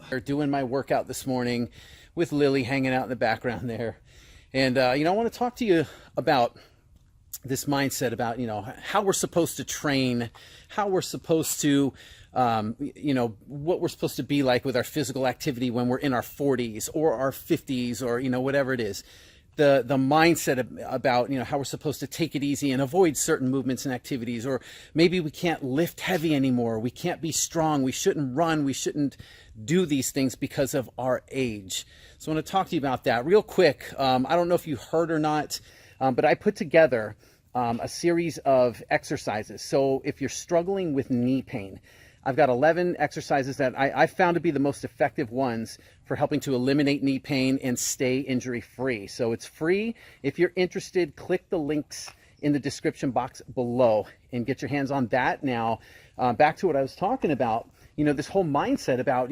Doing my workout this morning with Lily hanging out in the background there. And, I want to talk to you about this mindset about, how we're supposed to train, how we're supposed to, what we're supposed to be like with our physical activity when we're in our 40s or our 50s or, whatever it is. The mindset about, how we're supposed to take it easy and avoid certain movements and activities, or maybe we can't lift heavy anymore. We can't be strong. We shouldn't run. We shouldn't do these things because of our age. So I want to talk to you about that real quick. I don't know if you heard or not, but I put together a series of exercises. So if you're struggling with knee pain, I've got 11 exercises that I found to be the most effective ones for helping to eliminate knee pain and stay injury free. So it's free. If you're interested, click the links in the description box below and get your hands on that. Now, back to what I was talking about, this whole mindset about,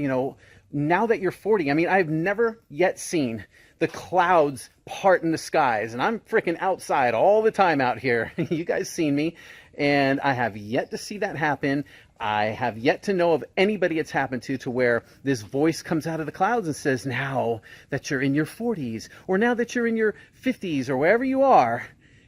now that you're 40, I've never yet seen the clouds part in the skies, and I'm freaking outside all the time out here. You guys seen me, and I have yet to see that happen. I have yet to know of anybody it's happened to where this voice comes out of the clouds and says, now that you're in your 40s, or now that you're in your 50s, or wherever you are,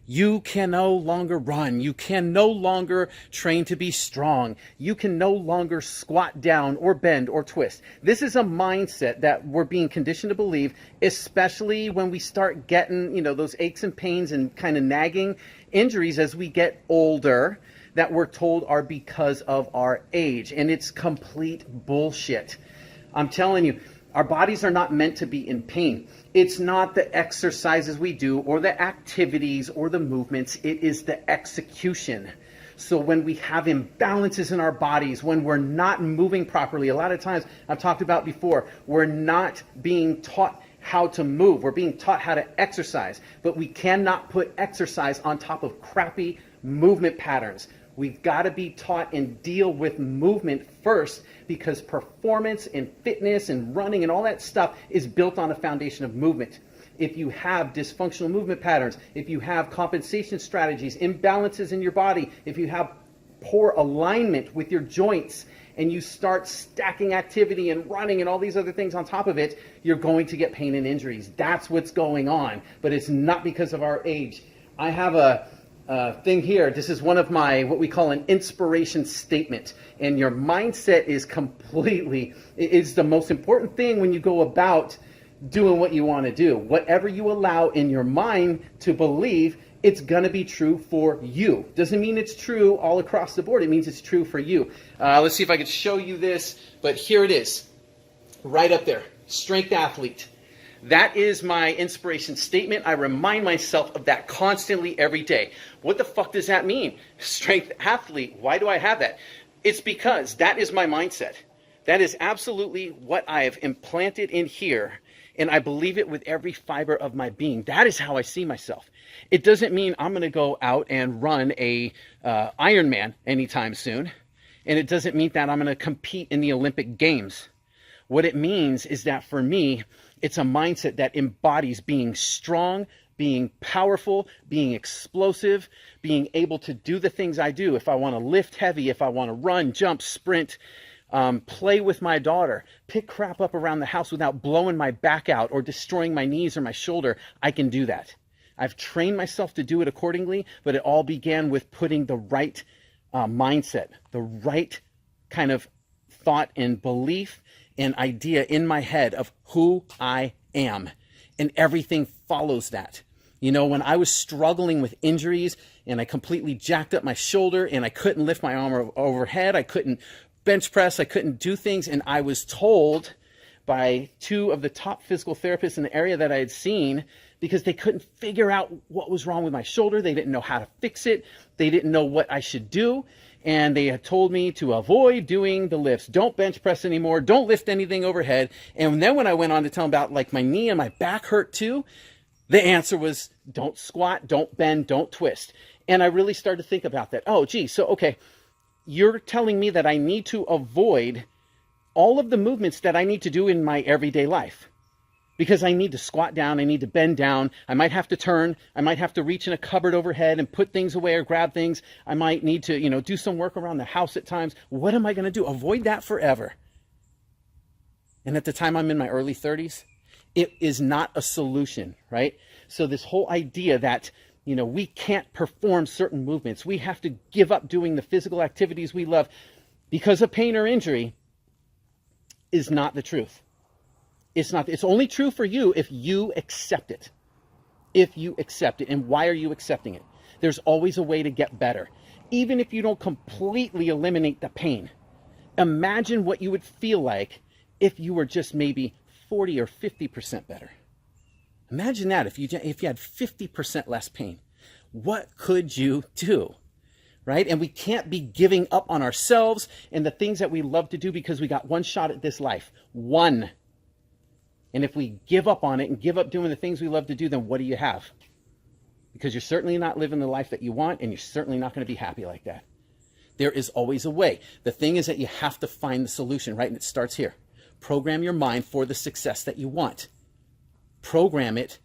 you can no longer run. You can no longer train to be strong. You can no longer squat down or bend or twist. This is a mindset that we're being conditioned to believe, especially when we start getting, those aches and pains and kind of nagging injuries as we get older, that we're told are because of our age. And it's complete bullshit. I'm telling you, our bodies are not meant to be in pain. It's not the exercises we do or the activities or the movements. It is the execution. So when we have imbalances in our bodies, when we're not moving properly, a lot of times I've talked about before, we're not being taught how to move. We're being taught how to exercise, but we cannot put exercise on top of crappy movement patterns. We've got to be taught and deal with movement first, because performance and fitness and running and all that stuff is built on a foundation of movement. If you have dysfunctional movement patterns, if you have compensation strategies, imbalances in your body, if you have poor alignment with your joints, and you start stacking activity and running and all these other things on top of it, you're going to get pain and injuries. That's what's going on, but it's not because of our age. I have a thing here. This is one of my, what we call an inspiration statement. And your mindset is the most important thing when you go about doing what you want to do. Whatever you allow in your mind to believe, it's going to be true for you. Doesn't mean it's true all across the board. It means it's true for you. Let's see if I can show you this, but here it is. Right up there. Strength athlete. That is my inspiration statement. I remind myself of that constantly every day. What the fuck does that mean? Strength athlete. Why do I have that? It's because that is my mindset. That is absolutely what I have implanted in here, and I believe it with every fiber of my being. That is how I see myself. It doesn't mean I'm going to go out and run a Ironman anytime soon, and it doesn't mean that I'm going to compete in the Olympic Games. What it means is that for me, it's a mindset that embodies being strong, being powerful, being explosive, being able to do the things I do. If I want to lift heavy, if I want to run, jump, sprint, play with my daughter, pick crap up around the house without blowing my back out or destroying my knees or my shoulder, I can do that. I've trained myself to do it accordingly, but it all began with putting the right mindset, the right kind of thought and belief an idea in my head of who I am, and everything follows that. When I was struggling with injuries and I completely jacked up my shoulder and I couldn't lift my arm overhead, I couldn't bench press, I couldn't do things, and I was told by two of the top physical therapists in the area that I had seen, because they couldn't figure out what was wrong with my shoulder. They didn't know how to fix it. They didn't know what I should do. And they had told me to avoid doing the lifts. Don't bench press anymore. Don't lift anything overhead. And then when I went on to tell them about, like, my knee and my back hurt too, the answer was don't squat, don't bend, don't twist. And I really started to think about that. Oh, gee, so, okay, you're telling me that I need to avoid all of the movements that I need to do in my everyday life. Because I need to squat down, I need to bend down, I might have to turn, I might have to reach in a cupboard overhead and put things away or grab things, I might need to, do some work around the house at times. What am I going to do? Avoid that forever. And at the time I'm in my early 30s, it is not a solution, right? So this whole idea that, we can't perform certain movements, we have to give up doing the physical activities we love because of pain or injury, is not the truth. It's not. It's only true for you if you accept it. If you accept it. And why are you accepting it? There's always a way to get better. Even if you don't completely eliminate the pain, imagine what you would feel like if you were just maybe 40 or 50% better. Imagine that if you had 50% less pain. What could you do? Right? And we can't be giving up on ourselves and the things that we love to do because we got one shot at this life. One. And if we give up on it and give up doing the things we love to do, then what do you have? Because you're certainly not living the life that you want, and you're certainly not going to be happy like that. There is always a way. The thing is that you have to find the solution, right? And it starts here. Program your mind for the success that you want. Program it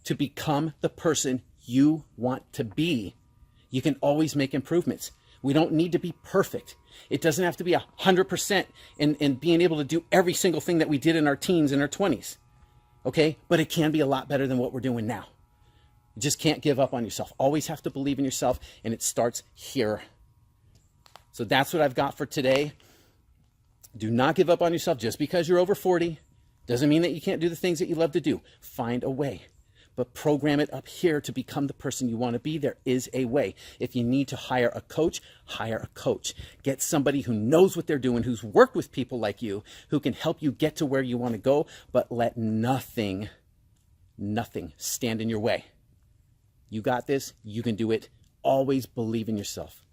to become the person you want to be. You can always make improvements. We don't need to be perfect. It doesn't have to be 100% in being able to do every single thing that we did in our teens and our 20s. Okay? But it can be a lot better than what we're doing now. You just can't give up on yourself. Always have to believe in yourself, and it starts here. So that's what I've got for today. Do not give up on yourself just because you're over 40. Doesn't mean that you can't do the things that you love to do. Find a way. But program it up here to become the person you want to be. There is a way. If you need to hire a coach, hire a coach. Get somebody who knows what they're doing, who's worked with people like you, who can help you get to where you want to go, but let nothing stand in your way. You got this. You can do it. Always believe in yourself.